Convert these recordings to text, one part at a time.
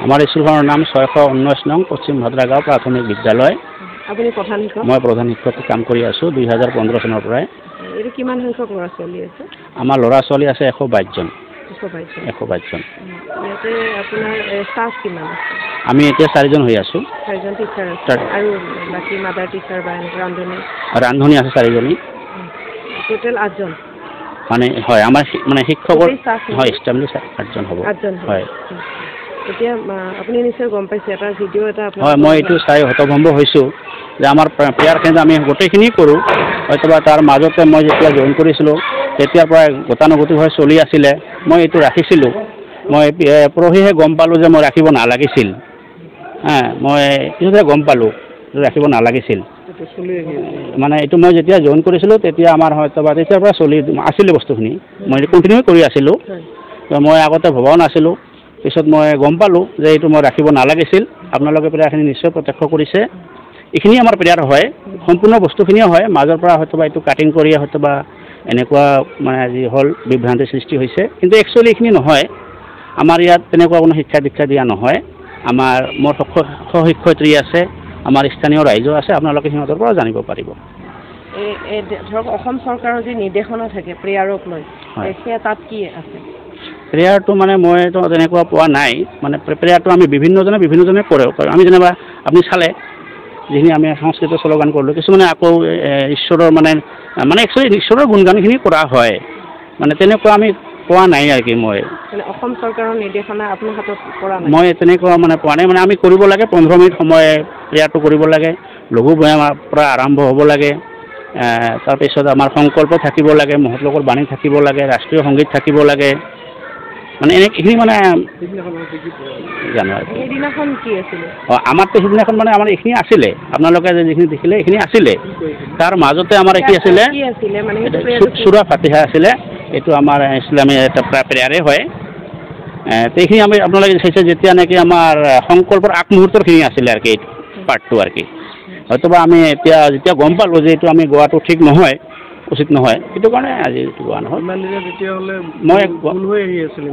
আমাৰ স্কুলখনৰ নাম 619 নং পশ্চিম ভদ্ৰাগাঁও প্ৰাথমিক বিদ্যালয়। আপুনি প্ৰধান শিক্ষক? মই প্ৰধান শিক্ষক কাম কৰি আছোঁ 2015 চনৰ পৰাই। এইটো কিমান সংখ্যক ল'ৰা ছোৱালী আছে? আমাৰ ল'ৰা ছোৱালী আছে 122 জন। 122 জন। ইয়াতে আপোনাৰ ষ্টাফ কিমান আছে? আমি এতিয়া 4 জন হৈ আছোঁ। 4 জন টিচাৰ আছে আৰু বাকী মাদাৰ টিচাৰ বা ৰান্ধনী আছে 4 জনী। টোটেল 8 জন। মানে হয় আমাৰ মানে শিক্ষকৰ হয় ষ্টাফ 8 জন হ'ব। 8 জন হয়। এতিয়া আপুনি নিশ্চয় গম পাইছে এটা ভিডিঅ' এটা হয় মই এইটো চাই হতভম্ব হৈছোঁ যে আমাৰ প্ৰেয়াৰখিনি আমি গোটেইখিনি কৰোঁ হয়তো বা তাৰ মাজতে মই যেতিয়া জইন কৰিছিলোঁ তেতিয়াৰ পৰা গতানুগতিকভাৱে চলি আছিলে মই এইটো ৰাখিছিলোঁ মই পৰহিহে গম পালোঁ যে মই ৰাখিব নালাগিছিল মই পিছতে গম পালোঁ ৰাখিব নালাগিছিল মানে এইটো মই যেতিয়া জইন কৰিছিলোঁ তেতিয়া আমাৰ হয়তো বা তেতিয়াৰ পৰা চলি আছিলে বস্তুখিনি মই কণ্টিনিউ কৰি আছিলোঁ মই আগতে ভবাও নাছিলোঁ পিছত মই গম পালোঁ যে এইটো মই ৰাখিব নালাগিছিল আপোনালোকে প্ৰেয়াৰখিনি নিশ্চয় প্ৰত্যক্ষ কৰিছে এইখিনি আমাৰ প্ৰেয়াৰ হয় সম্পূৰ্ণ বস্তুখিনিয়ে হয় মাজৰ পৰা হয়তো বা এইটো কাটিং কৰি হয়তো বা এনেকুৱা মানে যি হ'ল বিভ্ৰান্তিৰ সৃষ্টি হৈছে কিন্তু একচুৱেলি এইখিনি নহয় আমাৰ ইয়াত তেনেকুৱা কোনো শিক্ষা দীক্ষা দিয়া নহয় আমাৰ মোৰ সহশিক্ষয়িত্ৰী আছে আমাৰ স্থানীয় ৰাইজো আছে আপোনালোকে সিহঁতৰ পৰা জানিব পাৰিব ধৰক অসম চৰকাৰৰ যি নিৰ্দেশনা থাকে প্ৰেয়াৰক লৈ সেয়া তাত কি আছে প্ৰেয়াৰটো মানে মইতো তেনেকুৱা পোৱা নাই মানে প্ৰেয়াৰটো আমি বিভিন্নজনে কৰে আমি যেনিবা আপুনি চালে যিখিনি আমি সংস্কৃত শ্লোগান কৰিলোঁ কিছুমানে আকৌ ঈশ্বৰৰ মানে একচুৱেলি ঈশ্বৰৰ গুণগানখিনি কৰা হয় মানে তেনেকুৱা আমি পোৱা নাই আৰু কি মই অসম চৰকাৰৰ নিৰ্দেশনা আপোনাৰ হাতত কৰা নাই মই তেনেকুৱা মানে পোৱা নাই মানে আমি কৰিব লাগে 15 মিনিট সময় প্ৰেয়াৰটো কৰিব লাগে লঘু ব্যায়ামৰ পৰা আৰম্ভ হ'ব লাগে তাৰপিছত আমাৰ সংকল্প থাকিব লাগে মহৎলোকৰ বাণী থাকিব লাগে ৰাষ্ট্ৰীয় সংগীত থাকিব লাগে মানে এইখিনি মানে জানো সেইদিনাখন কি আছিলে আমাৰতো সেইদিনাখন মানে আমাৰ এইখিনি আছিলে আপোনালোকে যিখিনি দেখিলে এইখিনি আছিলে তাৰ মাজতে আমাৰ কি আছিলে চূৰা ফাতিহা আছিলে এইটো আমাৰ ইছলামী এটা প্ৰেয়াৰে হয় এইখিনি আমি আপোনালোকে চাইছে যেতিয়া নেকি আমাৰ সংকল্পৰ আগমুহূৰ্তৰখিনি আছিলে আৰু কি এইটো পাৰ্টটো আৰু কি হয়তোবা আমি এতিয়া যেতিয়া গম পালোঁ যে এইটো আমি গোৱাটো ঠিক নহয় উচিত নহয় সেইটো কাৰণে আজি এইটো গোৱা নহয়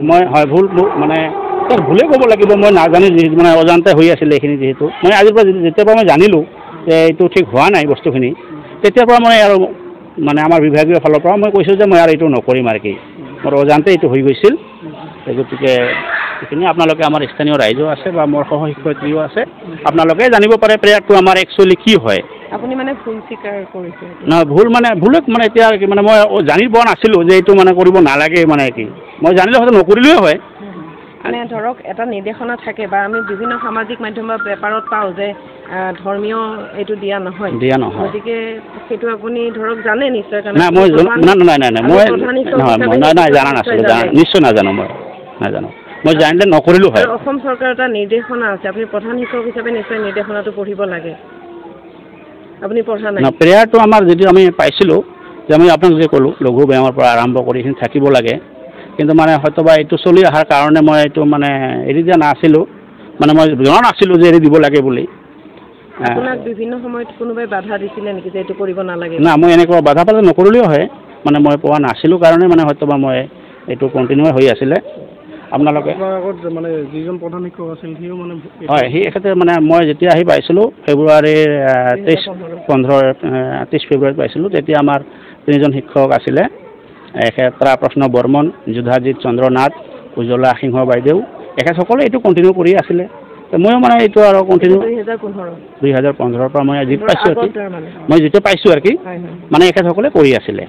মই হয় ভুল মানে ভুলে ক'ব লাগিব মই নাজানি মানে অজান্তে হৈ আছিলে এইখিনি যিহেতু মানে আজিৰ পৰা যেতিয়াৰ পৰা মই জানিলোঁ যে এইটো ঠিক হোৱা নাই বস্তুখিনি তেতিয়াৰ পৰা মই আৰু মানে আমাৰ বিভাগীয় ফালৰ পৰা মই কৈছোঁ যে মই আৰু এইটো নকৰিম আৰু কি মোৰ অজান্তে এইটো হৈ গৈছিল গতিকে এইখিনি আপোনালোকে আমাৰ স্থানীয় ৰাইজো আছে বা মোৰ সহশিক্ষয়িত্ৰীও আছে আপোনালোকে জানিব পাৰে প্ৰেয়াৰটো আমাৰ একচুৱেলি কি হয় আপুনি মানে ভুল স্বীকাৰ কৰিছে নহয় ভুল মানে মানে এতিয়া মানে মই জানি পোৱা নাছিলোঁ যে এইটো মানে কৰিব নালাগে মানে কি মই জানিলে হয়তো নকৰিলেও হয় মানে ধৰক এটা নিৰ্দেশনা থাকে বা আমি বিভিন্ন সামাজিক মাধ্যম বা পেপাৰত পাওঁ যে ধৰ্মীয় এইটো দিয়া নহয় গতিকে সেইটো আপুনি ধৰক জানে নিশ্চয় নাই মই নাই জানা নাছিলোঁ নিশ্চয় নাজানো মই নাজানো মই জানিলে নকৰিলোঁ হয় অসম চৰকাৰৰ এটা নিৰ্দেশনা আছে আপুনি প্ৰধান শিক্ষক হিচাপে নিশ্চয় নিৰ্দেশনাটো পঢ়িব লাগে আপুনি পঢ়া নাই প্ৰেয়াৰটো আমাৰ যিটো আমি পাইছিলোঁ যে আমি আপোনাক যে ক'লোঁ লঘু ব্যায়ামৰ পৰা আৰম্ভ কৰি এইখিনি থাকিব লাগে কিন্তু মানে হয়তোবা এইটো চলি অহাৰ কাৰণে মই এইটো মানে এৰি দিয়া নাছিলোঁ মানে মই জনা নাছিলোঁ যে এৰি দিব লাগে বুলি আপোনাক বিভিন্ন সময়ত কোনোবাই বাধা দিছিলে নেকি যে এইটো কৰিব নালাগে না মই এনেকুৱা বাধা পালে নকৰিলেও হয় মানে মই পোৱা নাছিলোঁ কাৰণে মানে হয়তোবা মই এইটো কণ্টিনিউ হৈ আছিলে আপোনালোকে মানে যিজন প্ৰধান শিক্ষক আছিল সিও মানে হয় সেই এখেতে মানে মই যেতিয়া আহি পাইছিলোঁ ফেব্ৰুৱাৰীৰ 23 ফেব্ৰুৱাৰীত পাইছিলোঁ তেতিয়া আমাৰ 3জন শিক্ষক আছিলে এখেতৰা প্ৰশ্ন বৰ্মন যোধাজিত চন্দ্ৰ নাথ উজ্জ্বলা সিংহ বাইদেউ এখেতসকলে এইটো কণ্টিনিউ কৰি আছিলে ময়ো মানে এইটো আৰু কণ্টিনিউ 2015 পৰা মই যিটো পাইছোঁ আৰু কি মই যিটো পাইছোঁ আৰু কি মানে এখেতসকলে কৰি আছিলে